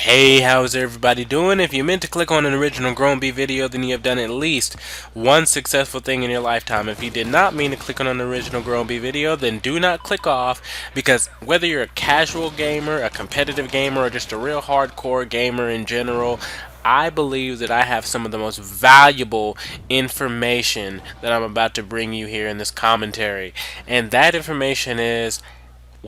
Hey, how's everybody doing? If you meant to click on an original Grown B video, then you have done at least one successful thing in your lifetime. If you did not mean to click on an original Grown B video, then do not click off, because whether you're a casual gamer, a competitive gamer, or just a real hardcore gamer in general, I believe that I have some of the most valuable information that I'm about to bring you here in this commentary. And that information is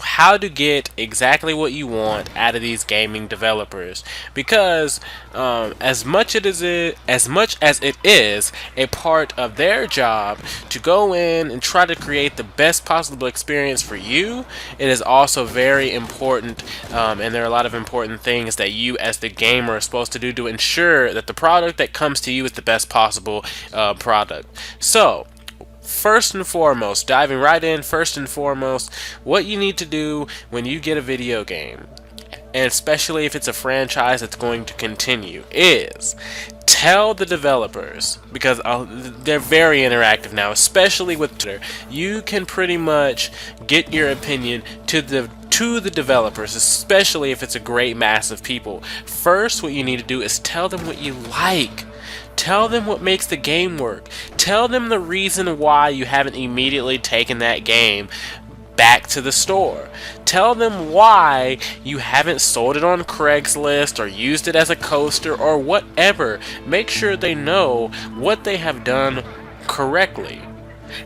how to get exactly what you want out of these gaming developers, because as much as it is a part of their job to go in and try to create the best possible experience for you, it is also very important, and there are a lot of important things that you as the gamer are supposed to do to ensure that the product that comes to you is the best possible product. So first and foremost, diving right in, first and foremost, what you need to do when you get a video game, and especially if it's a franchise that's going to continue, is tell the developers, because they're very interactive now, especially with Twitter. You can pretty much get your opinion to the developers, especially if it's a great mass of people. First, what you need to do is tell them what you like. Tell them what makes the game work. Tell them the reason why you haven't immediately taken that game back to the store. Tell them why you haven't sold it on Craigslist or used it as a coaster or whatever. Make sure they know what they have done correctly.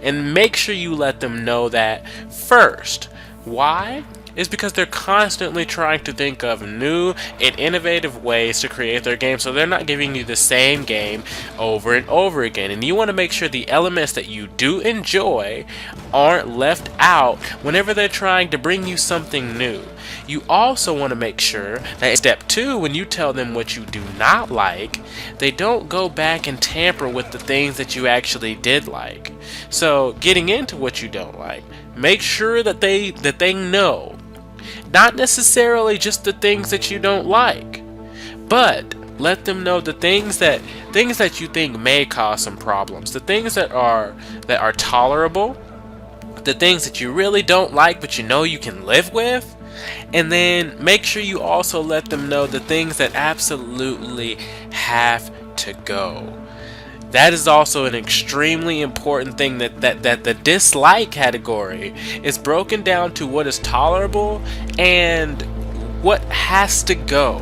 And make sure you let them know that first. Why? Is because they're constantly trying to think of new and innovative ways to create their game, so they're not giving you the same game over and over again. And you want to make sure the elements that you do enjoy aren't left out whenever they're trying to bring you something new. You also want to make sure that in step 2, when you tell them what you do not like, they don't go back and tamper with the things that you actually did like. So getting into what you don't like, make sure that they know. Not necessarily just the things that you don't like, but let them know the things that you think may cause some problems, the things that are tolerable, the things that you really don't like but you know you can live with. And then make sure you also let them know the things that absolutely have to go. That is also an extremely important thing, that the dislike category is broken down to what is tolerable and what has to go.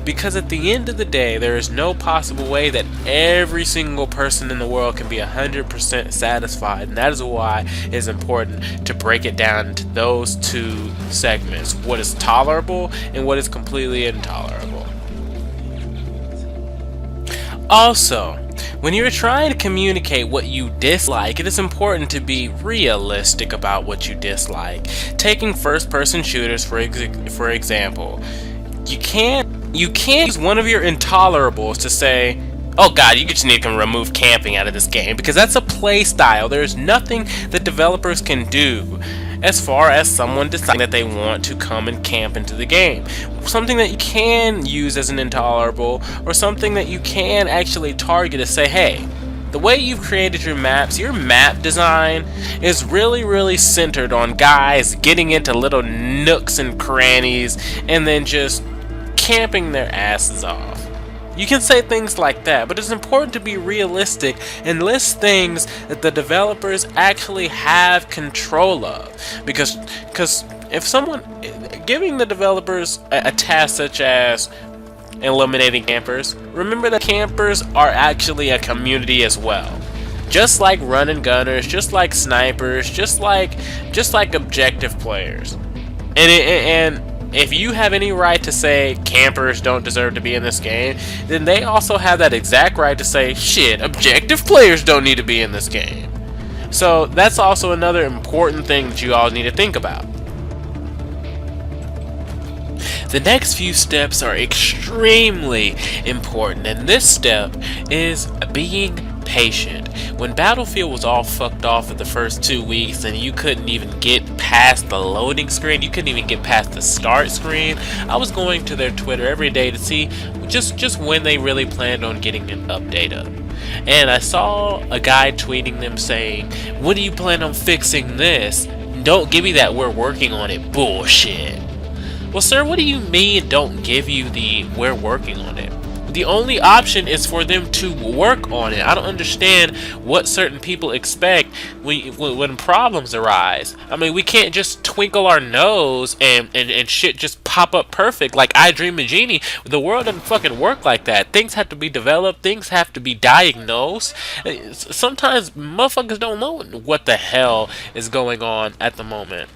Because at the end of the day, there is no possible way that every single person in the world can be 100% satisfied. And that is why it's important to break it down into those two segments: what is tolerable and what is completely intolerable. Also, when you're trying to communicate what you dislike, it is important to be realistic about what you dislike. Taking first-person shooters for example, you can't use one of your intolerables to say, "Oh God, you just need to remove camping out of this game," because that's a play style. There's nothing that developers can do as far as someone deciding that they want to come and camp into the game. Something that you can use as an intolerable, or something that you can actually target, is say, hey, the way you've created your maps, your map design is really centered on guys getting into little nooks and crannies and then just camping their asses off. You can say things like that, but it's important to be realistic and list things that the developers actually have control of. Because if someone giving the developers a task such as eliminating campers, remember that campers are actually a community as well. Just like run and gunners, just like snipers, just like objective players. And if you have any right to say campers don't deserve to be in this game, then they also have that exact right to say, shit, objective players don't need to be in this game. So that's also another important thing that you all need to think about. The next few steps are extremely important, and this step is being patient. When Battlefield was all fucked off for the first 2 weeks and you couldn't even get past the loading screen, you couldn't even get past the start screen, I was going to their Twitter every day to see just when they really planned on getting an update up. And I saw a guy tweeting them saying, "When do you plan on fixing this? Don't give me that we're working on it bullshit." Well, sir, what do you mean don't give you the "we're working on it"? The only option is for them to work on it. I don't understand what certain people expect when problems arise. I mean, we can't just twinkle our nose and shit just pop up perfect like I Dream of Genie. The world doesn't fucking work like that. Things have to be developed. Things have to be diagnosed. Sometimes motherfuckers don't know what the hell is going on at the moment.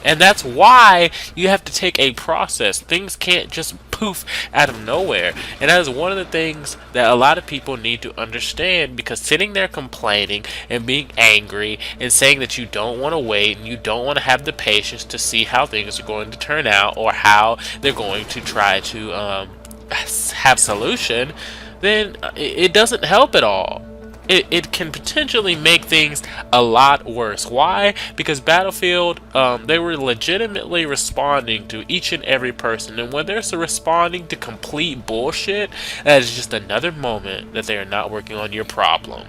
And that's why you have to take a process. Things can't just poof out of nowhere. And that is one of the things that a lot of people need to understand, because sitting there complaining and being angry and saying that you don't want to wait and you don't want to have the patience to see how things are going to turn out or how they're going to try to have solution, then it doesn't help at all. It can potentially make things a lot worse. Why? Because Battlefield, they were legitimately responding to each and every person. And when they're responding to complete bullshit, that is just another moment that they are not working on your problem.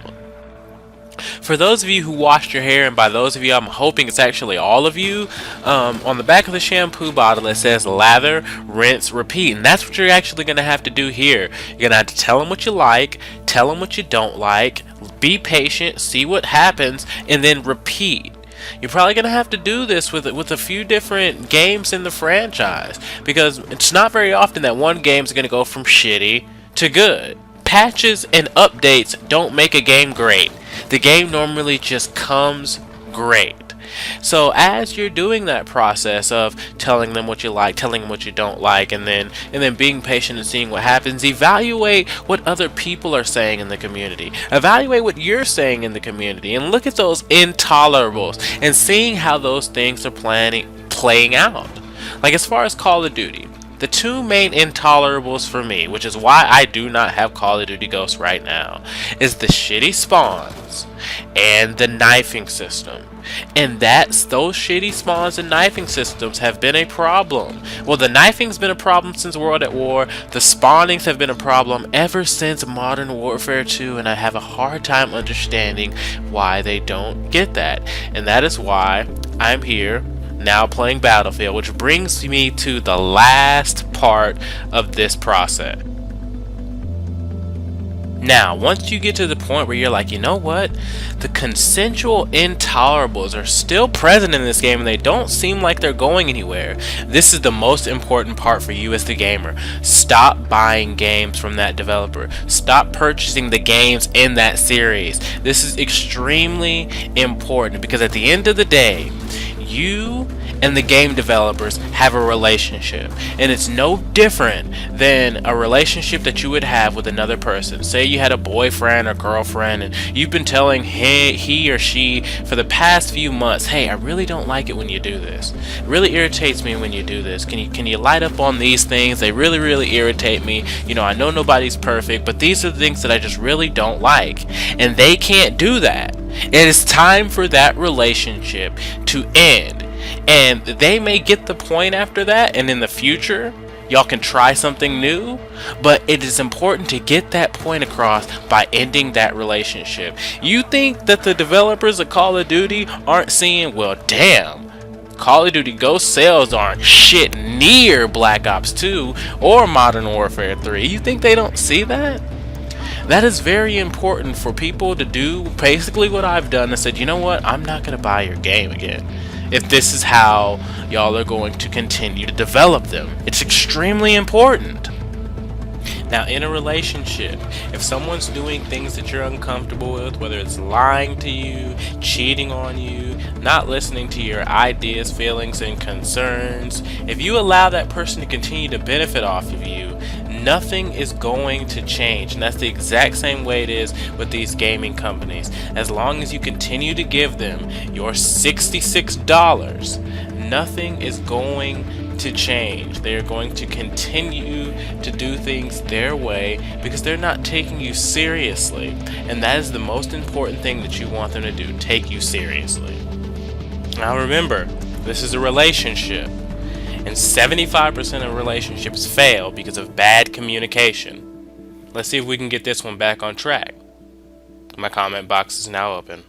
For those of you who washed your hair, and by those of you I'm hoping it's actually all of you, on the back of the shampoo bottle it says lather, rinse, repeat. And that's what you're actually going to have to do here. You're going to have to tell them what you like, tell them what you don't like, be patient, see what happens, and then repeat. You're probably going to have to do this with a few different games in the franchise, because it's not very often that one game's going to go from shitty to good. Patches and updates don't make a game great. The game normally just comes great. So as you're doing that process of telling them what you like, telling them what you don't like, and then being patient and seeing what happens, evaluate what other people are saying in the community. Evaluate what you're saying in the community, and look at those intolerables and seeing how those things are playing out. Like as far as Call of Duty, the two main intolerables for me, which is why I do not have Call of Duty Ghosts right now, is the shitty spawns and the knifing system. And those shitty spawns and knifing systems have been a problem. Well, the knifing's been a problem since World at War. The spawnings have been a problem ever since Modern Warfare 2, and I have a hard time understanding why they don't get that. And that is why I'm here now playing Battlefield, which brings me to the last part of this process. Now, once you get to the point where you're like, you know what, the consensual intolerables are still present in this game and they don't seem like they're going anywhere, this is the most important part for you as the gamer. Stop buying games from that developer. Stop purchasing the games in that series. This is extremely important, because at the end of the day, you and the game developers have a relationship, and it's no different than a relationship that you would have with another person. Say you had a boyfriend or girlfriend and you've been telling he or she for the past few months, hey, I really don't like it when you do this. It really irritates me when you do this. Can you light up on these things? They really irritate me. You know, I know nobody's perfect, but these are the things that I just really don't like. And they can't do that. It is time for that relationship to end. And they may get the point after that, and in the future y'all can try something new, but it is important to get that point across by ending that relationship. You think that the developers of Call of Duty aren't seeing, well, damn, Call of Duty Ghost sales aren't shit near Black Ops 2 or Modern Warfare 3. You think they don't see that? That is very important for people to do basically what I've done and said, you know what, I'm not going to buy your game again if this is how y'all are going to continue to develop them. It's extremely important. Now, in a relationship, if someone's doing things that you're uncomfortable with, whether it's lying to you, cheating on you, not listening to your ideas, feelings, and concerns, if you allow that person to continue to benefit off of you, nothing is going to change. And that's the exact same way it is with these gaming companies. As long as you continue to give them your $66, nothing is going to change. They're going to continue to do things their way because they're not taking you seriously. And that is the most important thing that you want them to do, take you seriously. Now remember, this is a relationship. And 75% of relationships fail because of bad communication. Let's see if we can get this one back on track. My comment box is now open.